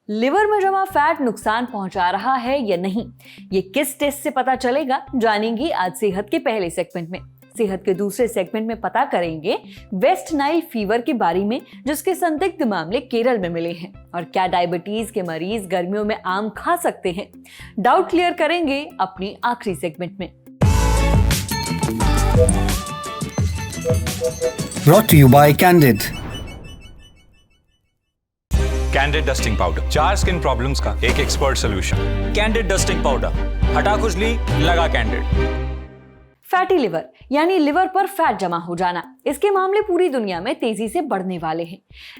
Liver में जमा fat नुकसान पहुंचा रहा है या नहीं, ये किस टेस्ट से पता चलेगा, जानेंगे आज सेहत के पहले सेगमेंट में। सेहत के दूसरे सेगमेंट में पता करेंगे वेस्ट नाइल फीवर के बारे में, जिसके संदिग्ध मामले केरल में मिले हैं, और क्या डायबिटीज के मरीज गर्मियों में आम खा सकते हैं। डाउट क्लियर करेंगे अपनी आखिरी सेगमेंट में। Brought to you by Candid. Candid dusting powder, 4 skin problems का एक expert solution. Candid dusting powder, हटा खुजली, लगा कैंडिड। फैटी लिवर यानी लिवर पर फैट जमा हो जाना, इसके मामले पूरी दुनिया में तेजी से बढ़ने वाले हैं।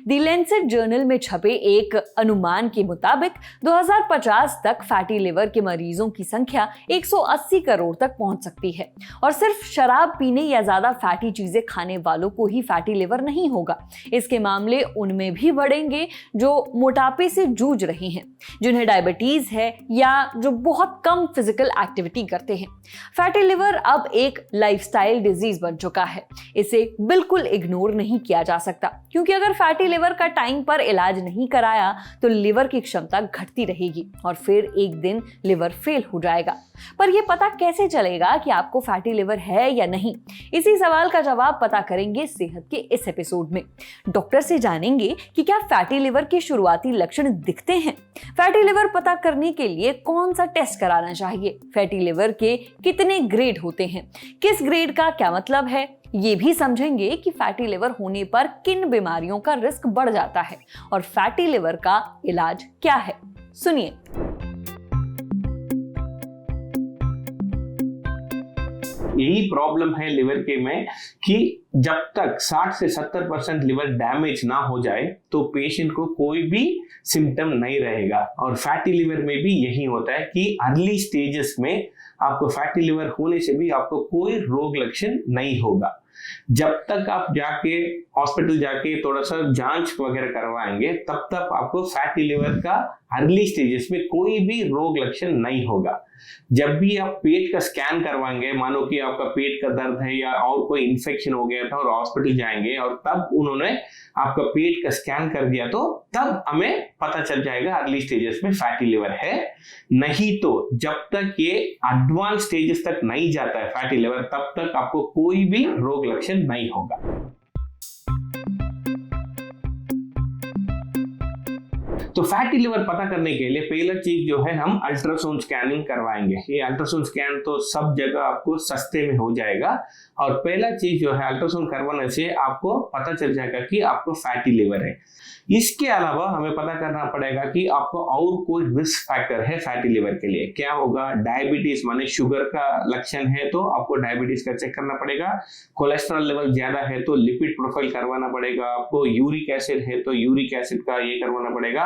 द लैंसेट जर्नल में छपे एक अनुमान के मुताबिक 2050 तक फैटी लिवर के मरीजों की संख्या 180 करोड़ तक पहुंच सकती है। और सिर्फ शराब पीने या ज्यादा फैटी चीजें खाने वालों को ही फैटी लिवर नहीं होगा, इसके मामले उनमें भी बढ़ेंगे जो मोटापे से जूझ रहे हैं, जिन्हें डायबिटीज है या जो बहुत कम फिजिकल एक्टिविटी करते हैं। फैटी लिवर अब एक लाइफस्टाइल डिजीज बन चुका है, इसे बिल्कुल इग्नोर नहीं किया जा सकता, क्योंकि अगर फैटी लिवर का टाइम पर इलाज नहीं कराया तो लिवर की क्षमता घटती रहेगी और फिर एक दिन लिवर फेल हो जाएगा। पर यह पता कैसे चलेगा कि आपको फैटी लिवर है या नहीं? इसी सवाल का जवाब पता करेंगे सेहत के इस एपिसोड में। डॉक्टर से जानेंगे कि क्या फैटी लिवर के शुरुआती लक्षण दिखते हैं, फैटी लिवर पता करने के लिए कौन सा टेस्ट कराना चाहिए, फैटी लिवर के कितने ग्रेड होते हैं, किस ग्रेड का क्या मतलब है, ये भी समझेंगे कि फैटी लिवर होने पर किन बीमारियों का रिस्क बढ़ जाता है और फैटी लिवर का इलाज क्या है। सुनिए। यही प्रॉब्लम है लिवर के में कि जब तक 60 से 70% लिवर डैमेज ना हो जाए तो पेशेंट को कोई भी सिम्टम नहीं रहेगा। और फैटी लिवर में भी यही होता है कि अर्ली स्टेजेस में आपको फैटी लिवर होने से भी आपको कोई रोग लक्षण नहीं होगा। जब तक आप जाके हॉस्पिटल जाके थोड़ा सा जांच वगैरह करवाएंगे तब तक आपको फैटी लिवर का अर्ली स्टेजेस में कोई भी रोग लक्षण नहीं होगा। जब भी आप पेट का स्कैन करवाएंगे, मानो कि आपका पेट का दर्द है या और कोई इन्फेक्शन हो गया था और हॉस्पिटल जाएंगे और तब उन्होंने आपका पेट का स्कैन कर दिया तो तब हमें पता चल जाएगा अर्ली स्टेजेस में फैटी लिवर है। नहीं तो जब तक ये एडवांस स्टेजेस तक नहीं जाता है फैटी लिवर, तब तक आपको कोई भी रोग लक्षण नहीं होगा। तो फैटी लिवर पता करने के लिए पहला चीज जो है हम अल्ट्रासाउंड स्कैनिंग करवाएंगे। ये अल्ट्रासाउंड स्कैन तो सब जगह आपको सस्ते में हो जाएगा और पहला चीज जो है अल्ट्रासाउंड करवाने से आपको पता चल जाएगा कि आपको फैटी लिवर है। इसके अलावा हमें पता करना पड़ेगा कि आपको और कोई रिस्क फैक्टर है फैटी लिवर के लिए। क्या होगा? डायबिटीज माने शुगर का लक्षण है तो आपको डायबिटीज का चेक करना पड़ेगा। कोलेस्ट्रॉल लेवल ज्यादा है तो लिपिड प्रोफाइल करवाना पड़ेगा। आपको यूरिक एसिड है तो यूरिक एसिड का ये करवाना पड़ेगा।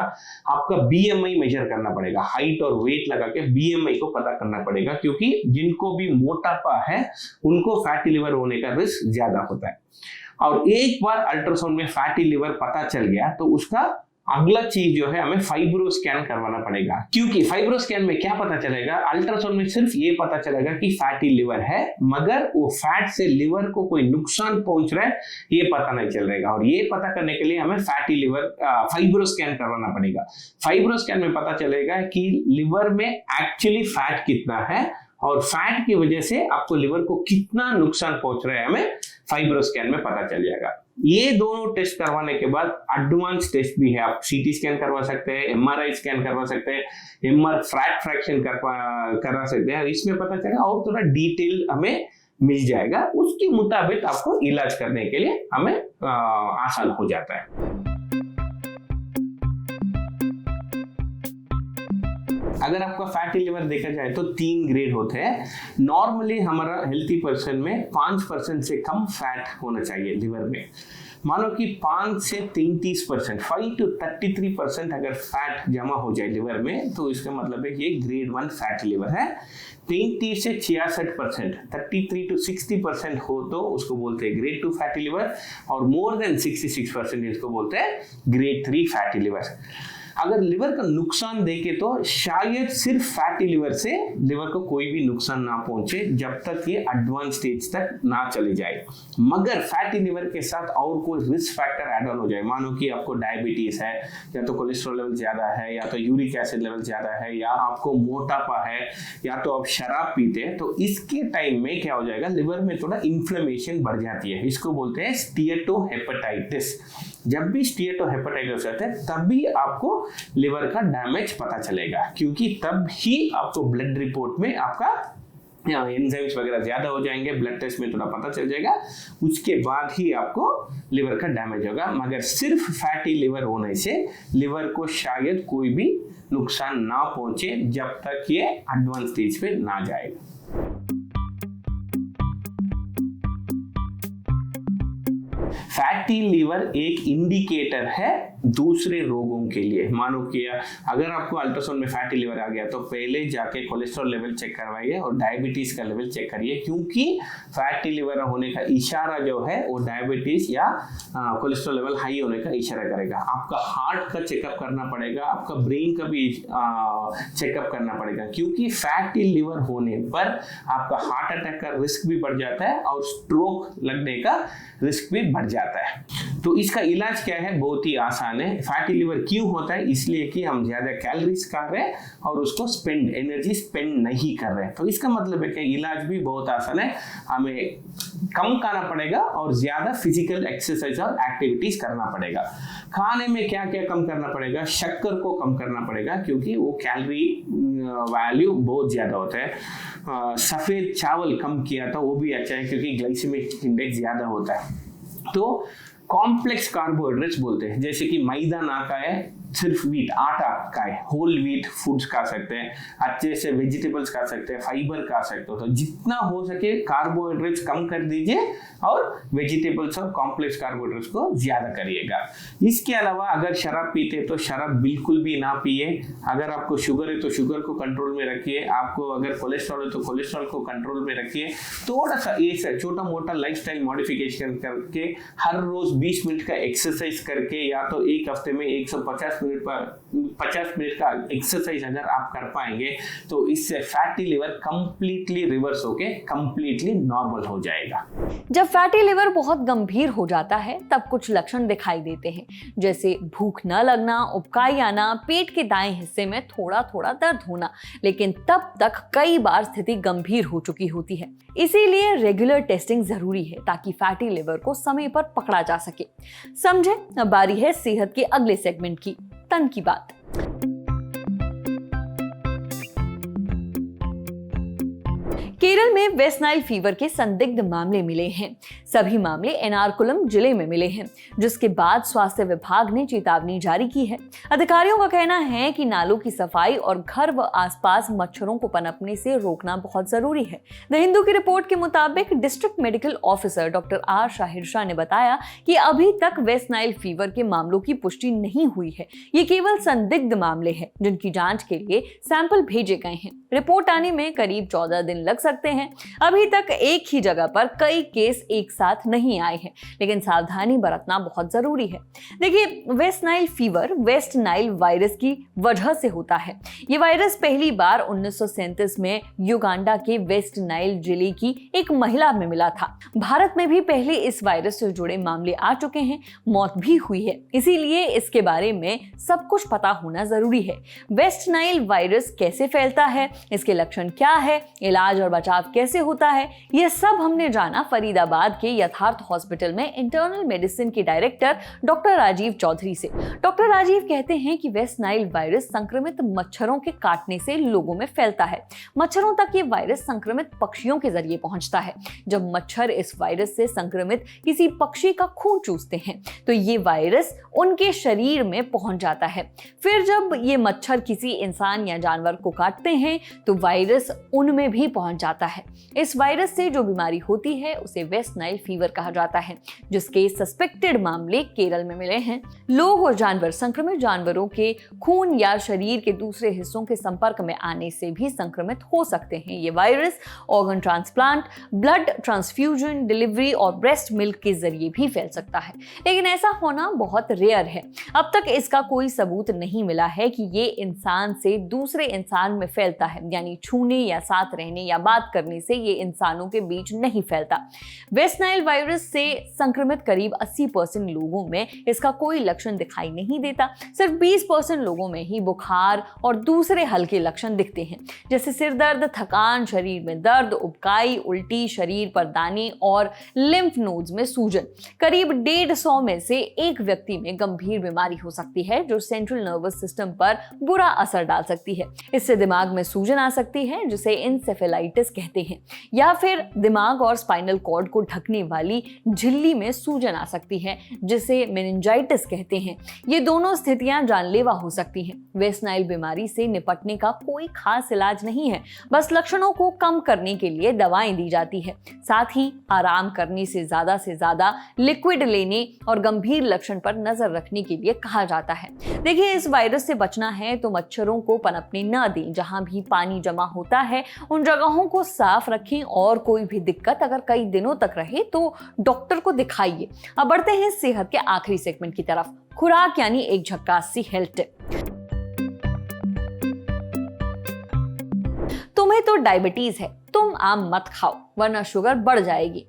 आपका बीएमआई मेजर करना पड़ेगा, हाइट और वेट लगा के बीएमआई को पता करना पड़ेगा, क्योंकि जिनको भी मोटापा है उनको फैटी लिवर होने का रिस्क ज्यादा होता है। और एक बार अल्ट्रासाउंड में फैटी लिवर पता चल गया तो उसका अगला चीज जो है हमें फाइब्रो स्कैन करवाना पड़ेगा। क्योंकि फाइब्रो स्कैन में क्या पता चलेगा? अल्ट्रासाउंड में सिर्फ ये पता चलेगा कि फैटी लिवर है, मगर वो फैट से लिवर को कोई नुकसान पहुंच रहा है ये पता नहीं चल रहेगा। और ये पता करने के लिए हमें फैटी लिवर फाइब्रो स्कैन करवाना पड़ेगा। फाइब्रो स्कैन में पता चलेगा कि लिवर में एक्चुअली फैट कितना है और फैट की वजह से आपको लिवर को कितना नुकसान पहुंच रहा है हमें फाइब्रो स्कैन में पता चल जाएगा। ये दोनों टेस्ट करवाने के बाद एडवांस टेस्ट भी है। आप सीटी स्कैन करवा सकते हैं, एमआरआई स्कैन करवा सकते हैं, एमआर फैट फ्रैक्शन करवा सकते हैं। इसमें पता चलेगा और थोड़ा डिटेल हमें मिल जाएगा। उसके मुताबिक आपको इलाज करने के लिए हमें आसान हो जाता है। अगर आपका फैटी लिवर देखा जाए तो 3 ग्रेड होते हैं। नॉर्मली हमारा हेल्थी पर्सन में 5% से कम फैट होना चाहिए लिवर में। मानो कि 5 से 33%, 5 to 33% अगर फैट जमा हो जाए लिवर में तो इसका मतलब है ये ग्रेड 1 फैटी लिवर है। 33 से 66%, 33 to 60% हो तो उसको बोलते हैं ग्रेड 2 फैटी लिवर और मोर देन 66% इसको बोलते हैं ग्रेड 3 फैटी लिवर। अगर लिवर का नुकसान देखे तो शायद सिर्फ फैटी लिवर से लिवर को कोई भी नुकसान ना पहुंचे जब तक ये एडवांस स्टेज तक ना चले जाए। मगर फैटी लिवर के साथ और कोई रिस्क फैक्टर ऐड ऑन हो जाए, मानो कि आपको डायबिटीज है, या तो कोलेस्ट्रॉल लेवल ज्यादा है, या तो यूरिक एसिड लेवल ज्यादा है, या आपको मोटापा है, या तो आप शराब पीते हैं, तो इसके टाइम में क्या हो जाएगा, लिवर में थोड़ा इन्फ्लेमेशन बढ़ जाती है। इसको बोलते हैं स्टीएटोहेपेटाइटिस। जब भी स्टीएटोहेपेटाइटिस होता है तभी आपको लिवर का डैमेज पता चलेगा, क्योंकि तब ही आपको ब्लड रिपोर्ट में आपका एंजाइम्स वगैरह ज्यादा हो जाएंगे, ब्लड टेस्ट में थोड़ा पता चल जाएगा, उसके बाद ही आपको लिवर का डैमेज होगा। मगर सिर्फ फैटी लिवर होने से लिवर को शायद कोई भी नुकसान ना पहुंचे जब तक ये एडवांस स्टेज पे ना जाए। फैटी लिवर एक इंडिकेटर है दूसरे रोगों के लिए। मानो कि अगर आपको अल्ट्रासाउंड में फैटी लिवर आ गया तो पहले जाके कोलेस्ट्रॉल लेवल चेक करवाइए और डायबिटीज का लेवल चेक करिए, क्योंकि फैटी लिवर होने का इशारा जो है वो डायबिटीज या कोलेस्ट्रॉल लेवल हाई होने का इशारा करेगा। आपका हार्ट का चेकअप करना पड़ेगा, आपका ब्रेन का भी चेकअप करना पड़ेगा, क्योंकि फैटी लिवर होने पर आपका हार्ट अटैक का रिस्क भी बढ़ जाता है और स्ट्रोक लगने का रिस्क भी बढ़ जाता है। तो इसका इलाज क्या है, बहुत ही आसान है। फैटी लिवर क्यों होता है, इसलिए कि हम ज्यादा कैलोरीज खा रहे हैं और उसको एनर्जी स्पेंड नहीं कर रहे हैं। तो इसका मतलब है कि इलाज भी बहुत आसान है, हमें कम खाना पड़ेगा और ज्यादा फिजिकल एक्सरसाइज और एक्टिविटीज करना पड़ेगा। खाने में क्या क्या कम करना पड़ेगा, शक्कर को कम करना पड़ेगा, क्योंकि वो कैलोरी वैल्यू बहुत ज्यादा होता है। सफेद चावल कम किया था, वो भी अच्छा है, क्योंकि ग्लाइसेमिक इंडेक्स ज्यादा होता है। तो कॉम्प्लेक्स कार्बोहाइड्रेट्स बोलते हैं, जैसे कि मैदा ना खाए, सिर्फ व्हीट आटा खाए, होल व्हीट फूड्स खा सकते हैं, अच्छे से वेजिटेबल्स खा सकते हैं, फाइबर खा सकते हो। तो जितना हो सके कार्बोहाइड्रेट्स कम कर दीजिए और वेजिटेबल्स और कॉम्प्लेक्स कार्बोहाइड्रेट्स को ज्यादा करिएगा। इसके अलावा अगर शराब पीते हैं तो शराब बिल्कुल भी ना पिए। अगर आपको शुगर है तो शुगर को कंट्रोल में रखिए, आपको अगर कोलेस्ट्रॉल है तो कोलेस्ट्रॉल को कंट्रोल में रखिए। थोड़ा सा ये छोटा मोटा लाइफस्टाइल मॉडिफिकेशन करके, हर रोज 20 मिनट का एक्सरसाइज करके, या तो एक हफ्ते में 150 मिनट का एक्सरसाइज अगर आप कर पाएंगे तो इससे फैटी लिवर कंप्लीटली रिवर्स होके कंप्लीटली नॉर्मल हो जाएगा। जब फैटी लिवर बहुत गंभीर हो जाता है तब कुछ लक्षण दिखाई देते हैं, जैसे भूख न लगना, उबकाई आना, पेट के दाएं हिस्से में थोड़ा थोड़ा दर्द होना, लेकिन तब तक कई बार स्थिति गंभीर हो चुकी होती है। इसीलिए रेगुलर टेस्टिंग जरूरी है ताकि फैटी लिवर को समय पर पकड़ा जा सके। समझे, अब बारी है सेहत के अगले सेगमेंट की, तन की बात। केरल में वेस्ट नाइल फीवर के संदिग्ध मामले मिले हैं। सभी मामले एर्नाकुलम जिले में मिले हैं, जिसके बाद स्वास्थ्य विभाग ने चेतावनी जारी की है। अधिकारियों का कहना है कि नालों की सफाई और घर व आसपास मच्छरों को पनपने से रोकना बहुत जरूरी है। द हिंदू की रिपोर्ट के मुताबिक district medical officer doctor R Shahir Shah ने बताया कि अभी तक वेस्ट नाइल फीवर के मामलों की पुष्टि नहीं हुई है। ये केवल संदिग्ध मामले हैं, जिनकी जांच के लिए सैंपल भेजे गए हैं। रिपोर्ट आने में करीब 14 दिन लग सकते हैं। अभी तक एक ही जगह पर कई केस एक साथ नहीं आए हैं, लेकिन सावधानी बरतना बहुत जरूरी है। देखिए, West Nile fever West Nile virus की वजह से होता है। ये वायरस पहली बार 1937 में युगांडा के वेस्ट नाइल जिले की एक महिला में मिला था। भारत में भी पहले इस वायरस से जुड़े मामले आ चुके हैं, मौत भी हुई है। इसीलिए इसके बारे में सब कुछ पता होना जरूरी है। वेस्ट नाइल वायरस कैसे फैलता है, इसके लक्षण क्या है, इलाज और बचाव कैसे होता है, यह सब हमने जाना फरीदाबाद के यथार्थ हॉस्पिटल में इंटरनल मेडिसिन के डायरेक्टर डॉक्टर राजीव चौधरी से। डॉक्टर राजीव कहते हैं कि वेस्ट नाइल वायरस संक्रमित मच्छरों के काटने से लोगों में फैलता है। मच्छरों तक ये वायरस संक्रमित पक्षियों के जरिए पहुंचता है। जब मच्छर इस वायरस से संक्रमित किसी पक्षी का खून चूसते हैं तो ये वायरस उनके शरीर में पहुंच जाता है। फिर जब ये मच्छर किसी इंसान या जानवर को काटते हैं तो वायरस उनमें भी पहुंच जाता जाता है। इस वायरस से जो बीमारी होती है उसे वेस्ट नाइल फीवर कहा जाता है, जिसके सस्पेक्टेड मामले केरल में मिले हैं। लोग और जानवर संक्रमित जानवरों के खून या शरीर के दूसरे हिस्सों के संपर्क में आने से भी संक्रमित हो सकते हैं। ये virus organ transplant, blood transfusion, delivery और ब्रेस्ट मिल्क के जरिए भी फैल सकता है, लेकिन ऐसा होना बहुत रेयर है। अब तक इसका कोई सबूत नहीं मिला है कि ये इंसान से दूसरे इंसान में फैलता है, यानी छूने या साथ रहने या बात करने से ये इंसानों के बीच नहीं फैलता। वेस्ट नाइल वायरस से संक्रमित करीब 80% लोगों में इसका कोई लक्षण दिखाई नहीं देता। सिर्फ 20% लोगों में ही बुखार और दूसरे हल्के लक्षण दिखते हैं, जैसे सिर दर्द, थकान, शरीर में दर्द, उबकाई, उल्टी, शरीर पर दाने और लिम्फ नोड्स में सूजन। करीब 150 में से एक व्यक्ति में गंभीर बीमारी हो सकती है जो सेंट्रल नर्वस सिस्टम पर बुरा असर डाल सकती है। इससे दिमाग में सूजन आ सकती है, जिसे इंसेफेलाइटिस कहते हैं, या फिर दिमाग और स्पाइनल कॉर्ड को ढकने वाली झिल्ली में सूजन आ सकती है, जिसे मेनिंजाइटिस कहते हैं। ये दोनों स्थितियां जानलेवा हो सकती हैं। वेस्ट नाइल बीमारी से निपटने का कोई खास इलाज नहीं है, बस लक्षणों को कम करने के लिए दवाएं दी जाती है। साथ ही आराम करने से ज्यादा लिक्विड लेने और गंभीर लक्षण पर नजर रखने के लिए कहा जाता है। देखिए, इस वायरस से बचना है तो मच्छरों को पनपने न दें। जहां भी पानी जमा होता है उन जगहों को साफ रखें और कोई भी दिक्कत अगर कई दिनों तक रहे तो डॉक्टर को दिखाइए। अब बढ़ते हैं सेहत के आखिरी सेगमेंट की तरफ, खुराक यानी एक झक्कास सी हेल्थ टिप। तुम्हें तो डायबिटीज है, तुम आम मत खाओ वरना शुगर बढ़ जाएगी।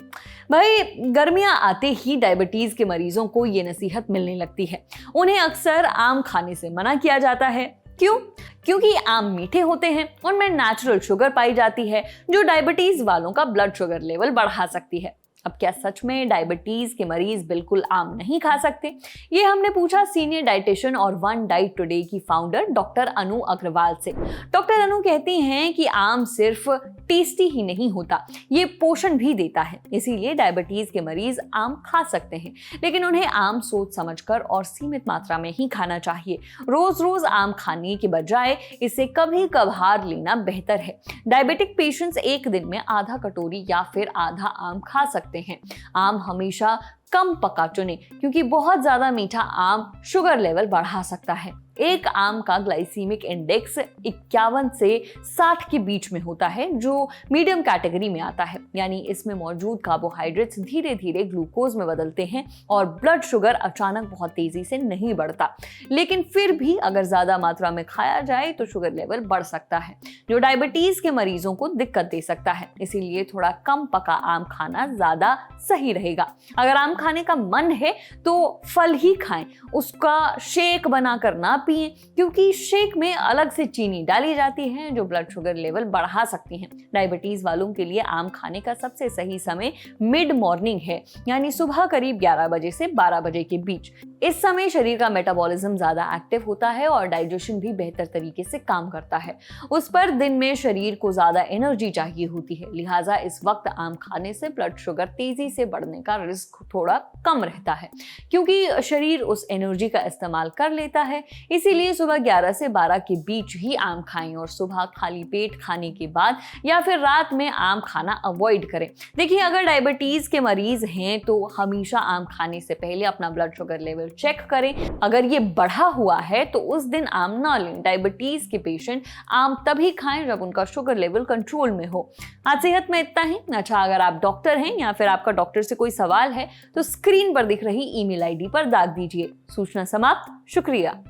भाई, गर्मियां आते ही डायबिटीज के मरीजों को ये नसीहत मिलने लगती है। उन्हें अक्सर आम खाने से मना किया जाता है। क्यों? क्योंकि आम मीठे होते हैं, उनमें नेचुरल शुगर पाई जाती है जो डायबिटीज वालों का ब्लड शुगर लेवल बढ़ा सकती है। अब क्या सच में डायबिटीज के मरीज बिल्कुल आम नहीं खा सकते? ये हमने पूछा सीनियर डाइटिशियन और वन डाइट टुडे की फाउंडर डॉक्टर अनु अग्रवाल से। डॉक्टर अनु कहती हैं कि आम सिर्फ टेस्टी ही नहीं होता, ये पोषण भी देता है। इसीलिए डायबिटीज के मरीज आम खा सकते हैं, लेकिन उन्हें आम सोच समझकर और सीमित मात्रा में ही खाना चाहिए। रोज रोज आम खाने के बजाय इसे कभी कभार लेना बेहतर है। डायबिटिक पेशेंट्स एक दिन में आधा कटोरी या फिर आधा आम खा सकते हैं। आम हमेशा कम पका चुनें, क्योंकि बहुत ज्यादा मीठा आम शुगर लेवल बढ़ा सकता है। एक आम का ग्लाइसीमिक इंडेक्स 51 से 60 के बीच में होता है, जो मीडियम कैटेगरी में आता है, यानी इसमें मौजूद कार्बोहाइड्रेट्स धीरे धीरे ग्लूकोज में बदलते हैं और ब्लड शुगर अचानक बहुत तेजी से नहीं बढ़ता। लेकिन फिर भी अगर ज्यादा मात्रा में खाया जाए तो शुगर लेवल बढ़ सकता है, जो डायबिटीज के मरीजों को दिक्कत दे सकता है। इसीलिए थोड़ा कम पका आम खाना ज्यादा सही रहेगा। अगर आम खाने का मन है तो फल ही खाएं, उसका शेक बनाकर ना पिएं, क्योंकि शेक में अलग से चीनी डाली जाती है जो ब्लड शुगर लेवल बढ़ा सकती है। डायबिटीज वालों के लिए आम खाने का सबसे सही समय मिड मॉर्निंग है, यानी सुबह करीब 11 बजे से 12 बजे के बीच। इस समय शरीर का मेटाबॉलिज्म ज्यादा एक्टिव होता है और डाइजेशन भी बेहतर तरीके से काम करता है। उस पर दिन में शरीर को ज्यादा एनर्जी चाहिए होती है, लिहाजा इस वक्त आम खाने से ब्लड शुगर तेजी से बढ़ने का रिस्क थोड़ा कम रहता है, क्योंकि शरीर उस एनर्जी का इस्तेमाल कर लेता है। इसीलिए सुबह 11 से 12 के बीच ही आम खाएं और सुबह खाली पेट खाने के बाद या फिर रात में आम खाना अवॉइड करें। देखिए, अगर डायबिटीज के मरीज हैं तो हमेशा आम खाने से पहले अपना ब्लड शुगर लेवल चेक करें। अगर ये बढ़ा हुआ है तो उस दिन आम ना लें। डायबिटीज के पेशेंट आम तभी खाएं जब उनका शुगर लेवल कंट्रोल में हो। आज सेहत में इतना ही। अच्छा, अगर आप डॉक्टर हैं या फिर आपका डॉक्टर से कोई सवाल है तो स्क्रीन पर दिख रही ईमेल आईडी पर दाग दीजिए। सूचना समाप्त। शुक्रिया।